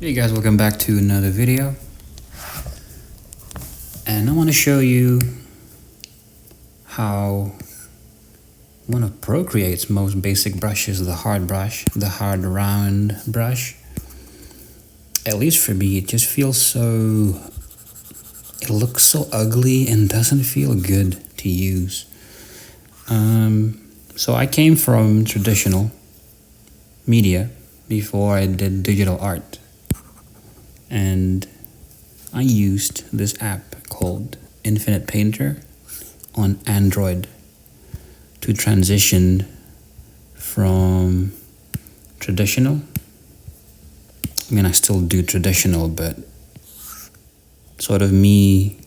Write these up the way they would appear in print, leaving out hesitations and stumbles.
Hey guys, welcome back to another video. And I want to show you how one of Procreate's most basic brushes, the hard round brush. At least for me, it just feels so, it looks so ugly and doesn't feel good to use. So I came from traditional media before I did digital art. And I used this app called Infinite Painter on Android to transition from traditional. I mean, I still do traditional, but sort of me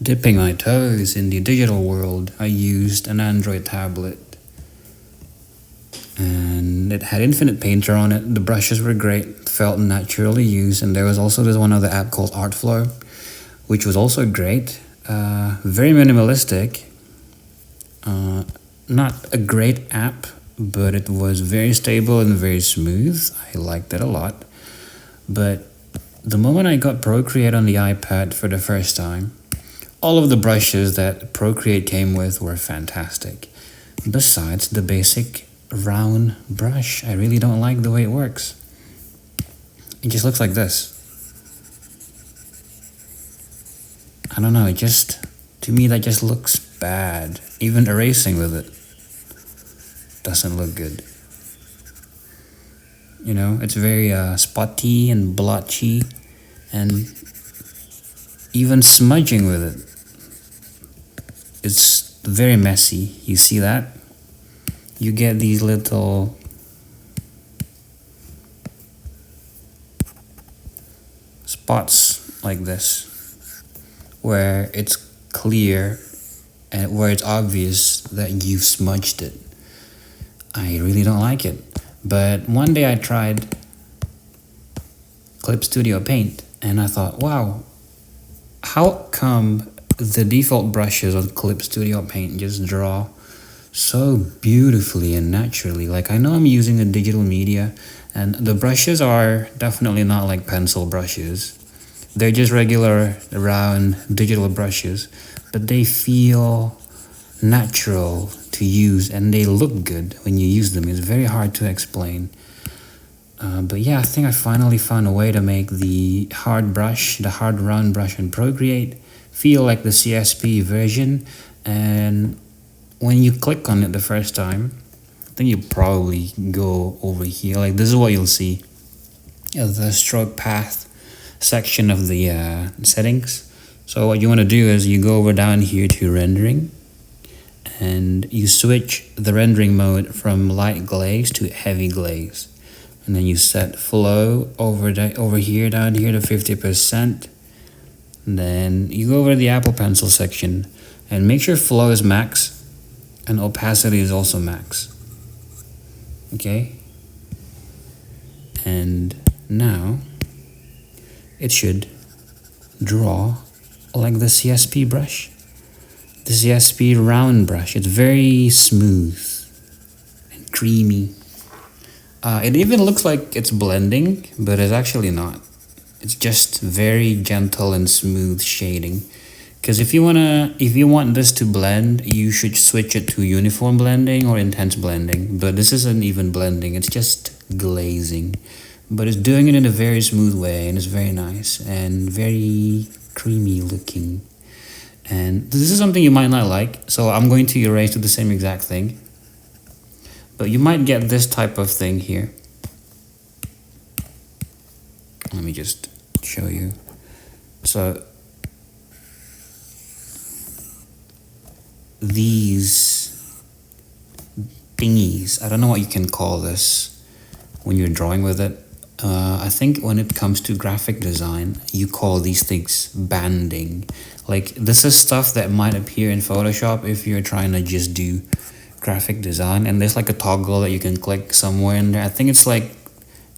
dipping my toes in the digital world, I used an Android tablet. And it had Infinite Painter on it. The brushes were great, felt naturally used. And there was also this one other app called Artflow, which was also great. Very minimalistic. Not a great app, but it was very stable and very smooth. I liked it a lot. But the moment I got Procreate on the iPad for the first time, all of the brushes that Procreate came with were fantastic. Besides the basic round brush, I really don't like the way it works. It just looks like this. I don't know, it just, to me that just looks bad. Even erasing with it doesn't look good. You know, it's very spotty and blotchy, and even smudging with it, it's very messy. You see that? You get these little spots like this, where it's clear and where it's obvious that you've smudged it. I really don't like it. But one day I tried Clip Studio Paint and I thought, wow, how come the default brushes on Clip Studio Paint just draw so beautifully and naturally? Like, I know I'm using a digital media and the brushes are definitely not like pencil brushes. They're just regular round digital brushes, but they feel natural to use and they look good when you use them. It's very hard to explain. But yeah, I think I finally found a way to make the hard round brush in Procreate feel like the CSP version. And when you click on it the first time, I think you probably go over here. Like, this is what you'll see. The stroke path section of the settings. So what you want to do is you go over down here to rendering and you switch the rendering mode from light glaze to heavy glaze. And then you set flow over here, down here to 50%. And then you go over to the Apple Pencil section and make sure flow is max and opacity is also max. Okay? And now it should draw like the CSP brush. The CSP round brush. It's very smooth and creamy. It even looks like it's blending, but it's actually not. It's just very gentle and smooth shading. Because if you want this to blend, you should switch it to uniform blending or intense blending. But this isn't even blending, it's just glazing. But it's doing it in a very smooth way, and it's very nice and very creamy looking. And this is something you might not like, so I'm going to erase to the same exact thing. But you might get this type of thing here. Let me just show you. So these thingies, I don't know what you can call this when you're drawing with it. I think when it comes to graphic design, you call these things banding. Like, this is stuff that might appear in Photoshop if you're trying to just do graphic design, and there's like a toggle that you can click somewhere in there. I think it's like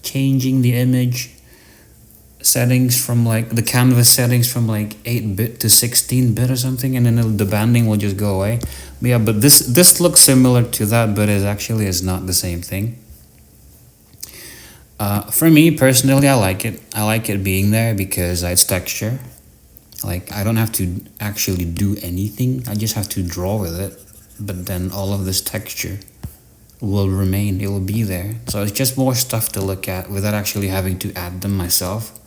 changing the image settings from like the canvas settings from like 8-bit to 16-bit or something, and then the banding will just go away. But yeah, but this looks similar to that, but it actually is not the same thing. For me personally, I like it. I like it being there because it's texture. Like, I don't have to actually do anything. I just have to draw with it. But then all of this texture will remain. It will be there. So it's just more stuff to look at without actually having to add them myself.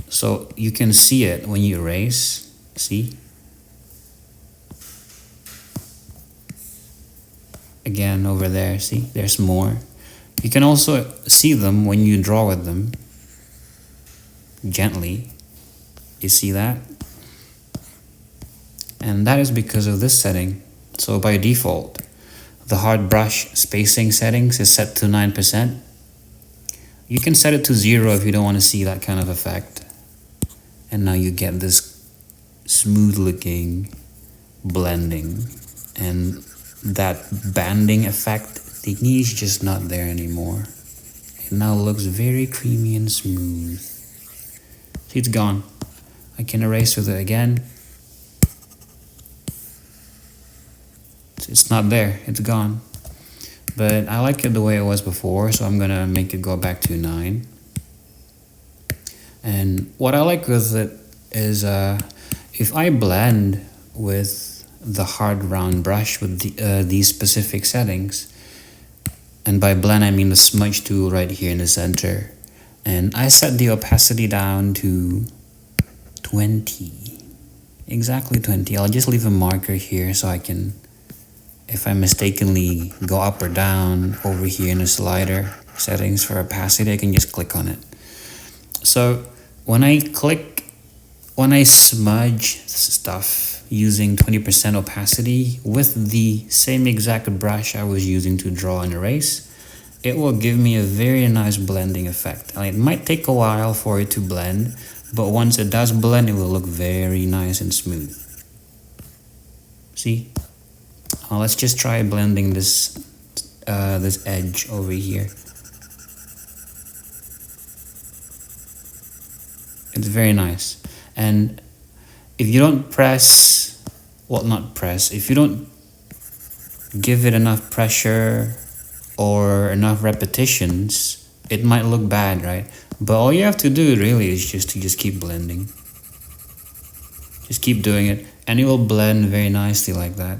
So you can see it when you erase. See? Again, over there, see? There's more. You can also see them when you draw with them. Gently. You see that? And that is because of this setting. So by default, the hard brush spacing settings is set to 9%. You can set it to 0 if you don't want to see that kind of effect. And now you get this smooth looking blending. And that banding effect thingy is just not there anymore. It now looks very creamy and smooth. See, it's gone. I can erase with it again. It's not there, it's gone. But I like it the way it was before, so I'm gonna make it go back to 9. And what I like with it is if I blend with the hard round brush with these specific settings, and by blend I mean the smudge tool right here in the center, and I set the opacity down to 20, exactly 20. I'll just leave a marker here so I can, if I mistakenly go up or down over here in the slider settings for opacity, I can just click on it. So when I smudge stuff using 20% opacity with the same exact brush I was using to draw and erase, it will give me a very nice blending effect. And it might take a while for it to blend, but once it does blend, it will look very nice and smooth. See? Let's just try blending this edge over here. It's very nice. And if you don't if you don't give it enough pressure or enough repetitions, it might look bad, right? But all you have to do really is just keep blending. Just keep doing it, and it will blend very nicely like that.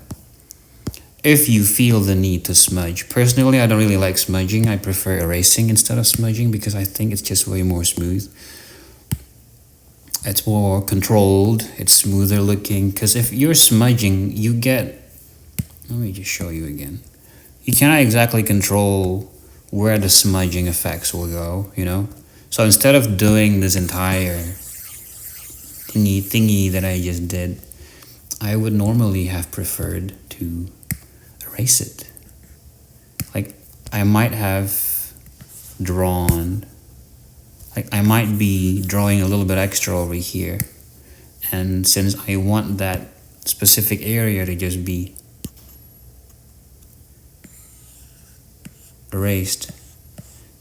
If you feel the need to smudge. Personally, I don't really like smudging. I prefer erasing instead of smudging because I think it's just way more smooth. It's more controlled, it's smoother looking, because if you're smudging, you get, let me just show you again. You cannot exactly control where the smudging effects will go, you know? So instead of doing this entire thingy that I just did, I would normally have preferred to erase it. Like, I might have drawn, like I might be drawing a little bit extra over here, and since I want that specific area to just be erased,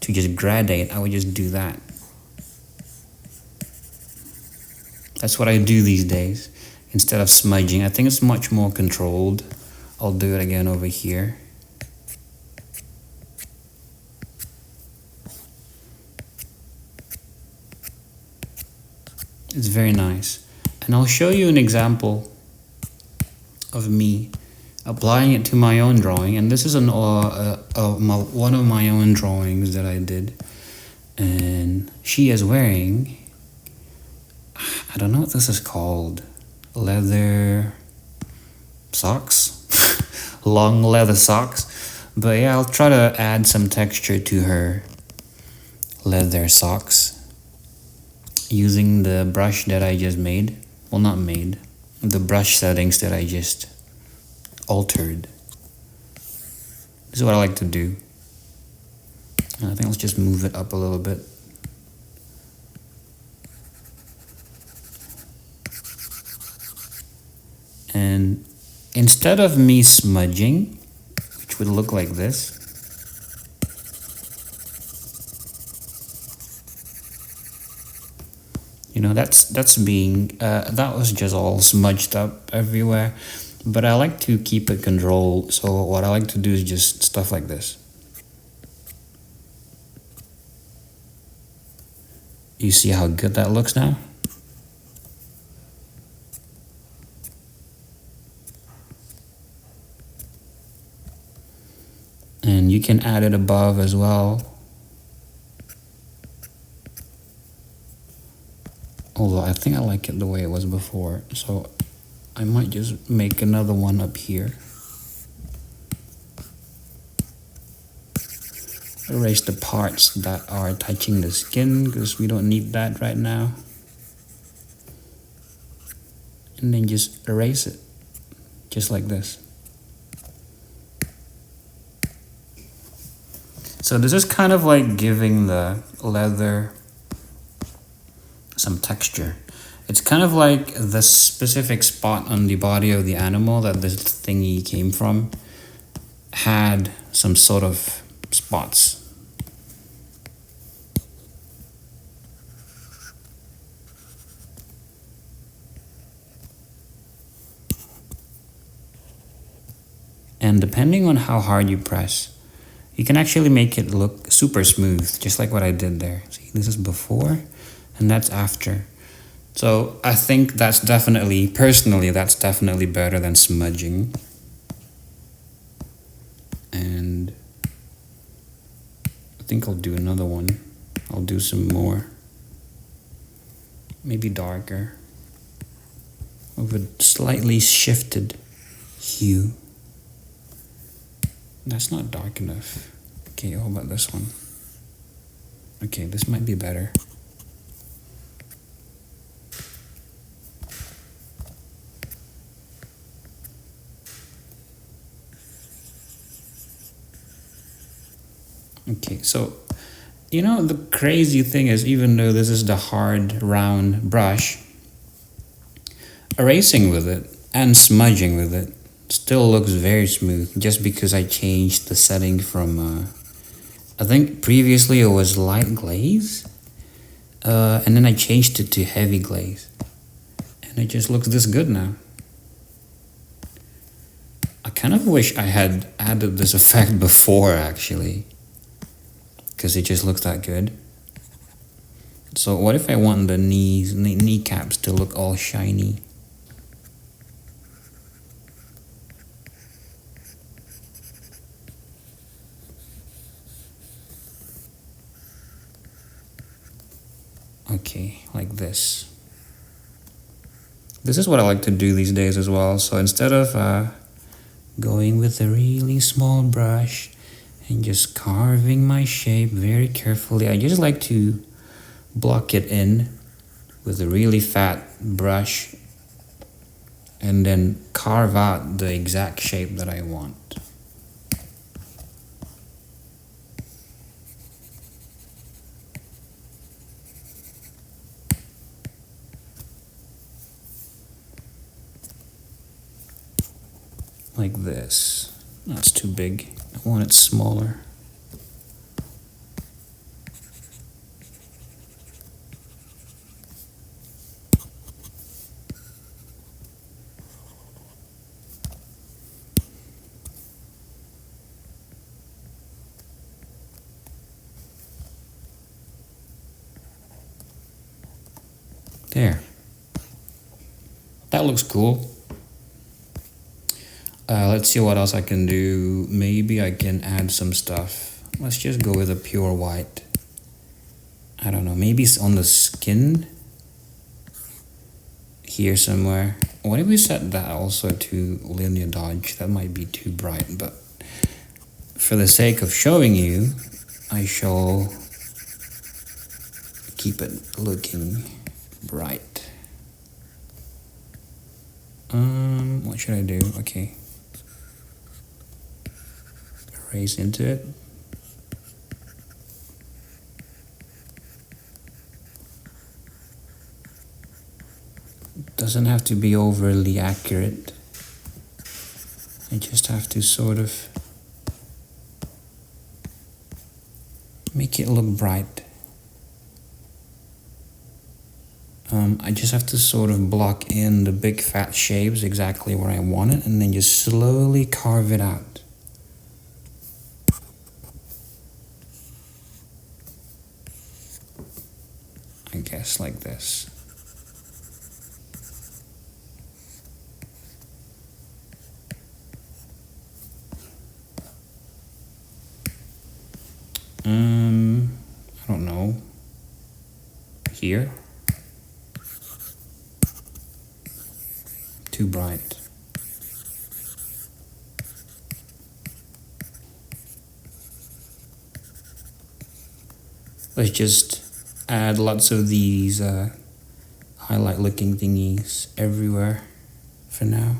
to just gradate, I would just do that. That's what I do these days instead of smudging. I think it's much more controlled. I'll do it again over here. It's very nice. And I'll show you an example of me applying it to my own drawing. And this is one of my own drawings that I did. And she is wearing, I don't know what this is called, leather socks? Long leather socks. But yeah, I'll try to add some texture to her leather socks using the brush that I just made. Well, not made. The brush settings that I just altered. This is what I like to do. And I think let's just move it up a little bit. And instead of me smudging, which would look like this, you know, that's being, that was just all smudged up everywhere. But I like to keep it controlled, so what I like to do is just stuff like this. You see how good that looks now? And you can add it above as well. Although I think I like it the way it was before, so I might just make another one up here. Erase the parts that are touching the skin because we don't need that right now. And then just erase it, just like this. So this is kind of like giving the leather some texture. It's kind of like the specific spot on the body of the animal that this thingy came from had some sort of spots. And depending on how hard you press, you can actually make it look super smooth, just like what I did there. See, this is before and that's after. So I think that's definitely, personally, that's definitely better than smudging. And I think I'll do another one. I'll do some more. Maybe darker. Of a slightly shifted hue. That's not dark enough. Okay, how about this one? Okay, this might be better. Okay, so, you know, the crazy thing is, even though this is the hard, round brush, erasing with it and smudging with it still looks very smooth, just because I changed the setting from, I think previously it was light glaze, and then I changed it to heavy glaze, and it just looks this good now. I kind of wish I had added this effect before, actually, because it just looks that good. So what if I want the kneecaps to look all shiny? Okay, like this. This is what I like to do these days as well. So instead of going with a really small brush and just carving my shape very carefully, I just like to block it in with a really fat brush and then carve out the exact shape that I want. Like this. That's too big. I want it smaller. There. That looks cool. Let's see what else I can do. Maybe I can add some stuff. Let's just go with a pure white. I don't know, maybe it's on the skin here somewhere. What if we set that also to linear dodge? That might be too bright, but for the sake of showing you, I shall keep it looking bright. What should I do? Okay. Erase into it. Doesn't have to be overly accurate. I just have to sort of make it look bright. I just have to sort of block in the big fat shapes exactly where I want it, and then just slowly carve it out. I guess like this. I don't know. Here? Too bright. Let's just add lots of these highlight looking thingies everywhere for now.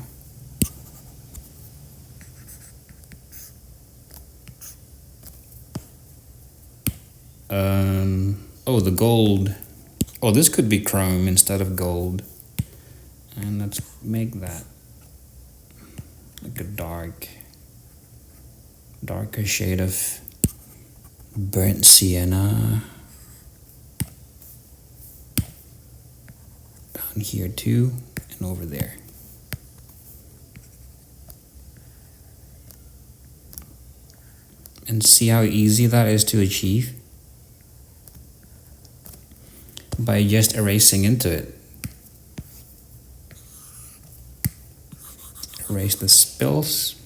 Oh, the gold. Oh, this could be chrome instead of gold. And let's make that like a darker shade of burnt sienna. Down here too, and over there. And see how easy that is to achieve? By just erasing into it. Erase the spills.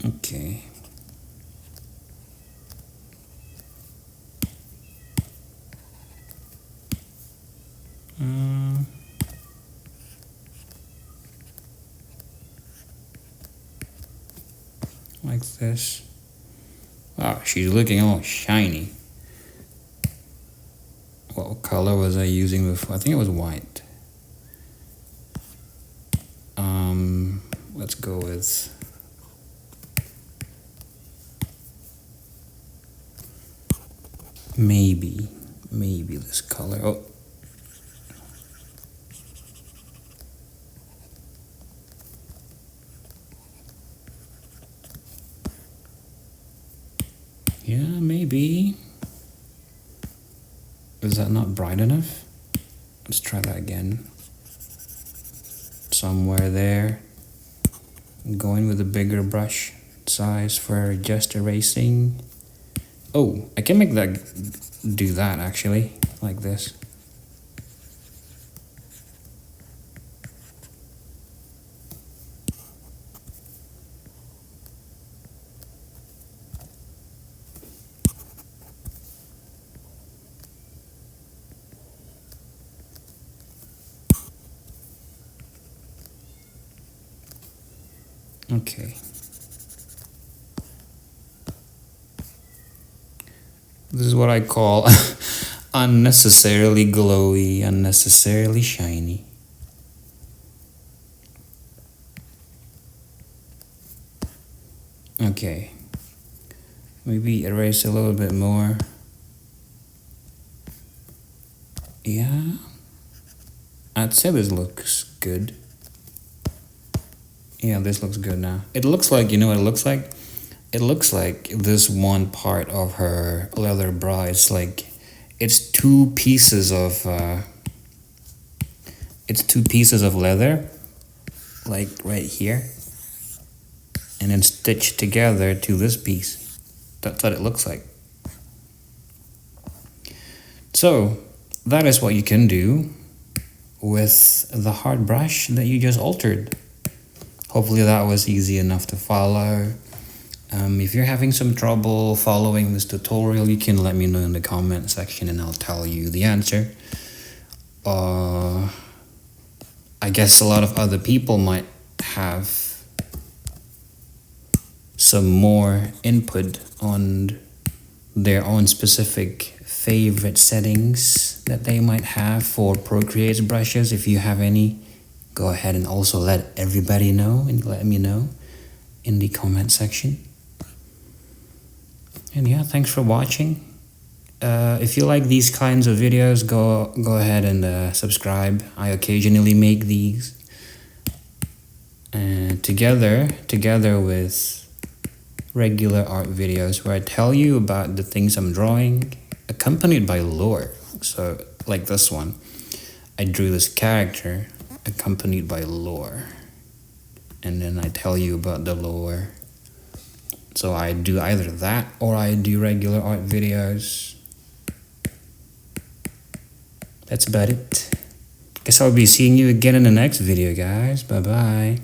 Okay. Like this. Wow, she's looking all shiny. What color was I using before? I think it was white. Let's go with maybe this color. Oh. Yeah, maybe. Is that not bright enough? Let's try that again. Somewhere there. Going with a bigger brush size for just erasing. Oh, I can make that do that actually, like this. Okay. This is what I call unnecessarily glowy, unnecessarily shiny. Okay. Maybe erase a little bit more. Yeah. I'd say this looks good. Yeah, this looks good now. It looks like, you know what it looks like? It looks like this one part of her leather bra. It's like, it's two pieces of leather, like right here, and then stitched together to this piece. That's what it looks like. So that is what you can do with the hard brush that you just altered. Hopefully that was easy enough to follow. If you're having some trouble following this tutorial, you can let me know in the comment section and I'll tell you the answer. I guess a lot of other people might have some more input on their own specific favorite settings that they might have for Procreate brushes. If you have any, go ahead and also let everybody know and let me know in the comment section. And yeah, thanks for watching. If you like these kinds of videos, go ahead and subscribe. I occasionally make these. And together with regular art videos where I tell you about the things I'm drawing, accompanied by lore. So like this one, I drew this character accompanied by lore, and then I tell you about the lore. So I do either that or I do regular art videos. That's about it. Guess I'll be seeing you again in the next video, guys. Bye bye.